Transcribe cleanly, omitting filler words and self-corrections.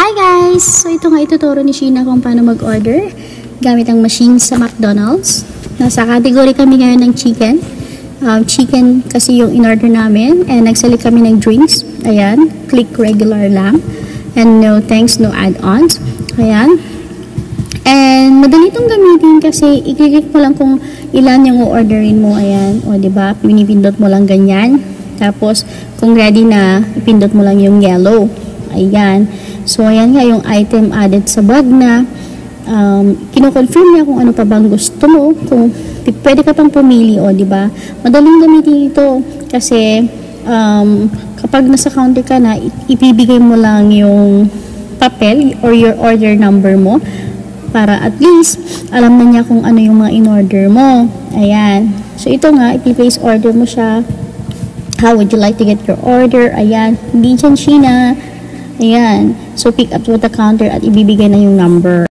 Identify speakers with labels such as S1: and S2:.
S1: Hi guys! So ito nga ituturo ni Sheena kung paano mag-order gamit ang machine sa McDonald's. Nasa category kami ngayon ng chicken. Chicken kasi yung in-order namin and nagsalit kami ng drinks. Ayan, click regular lang. And no thanks, no add-ons. Ayan. And madali itong gamitin kasi i-click mo lang kung ilan yung o-orderin mo. Ayan, o diba, pinipindot mo lang ganyan. Tapos kung ready na, ipindot mo lang yung yellow. Ayan. So, ayan nga yung item added sa bag na kino-confirm niya kung ano pa bang gusto mo. Kung pwede ka pang pumili, o, diba? Madaling gamitin ito kasi kapag nasa counter ka na, ipibigay mo lang yung papel or your order number mo para at least alam na niya kung ano yung mga in-order mo. Ayan. So, ito nga, i-place order mo siya. How would you like to get your order? Ayan. Hindi dyan, Sheena. Ayan. So, pick up to the counter at ibibigay na yung number.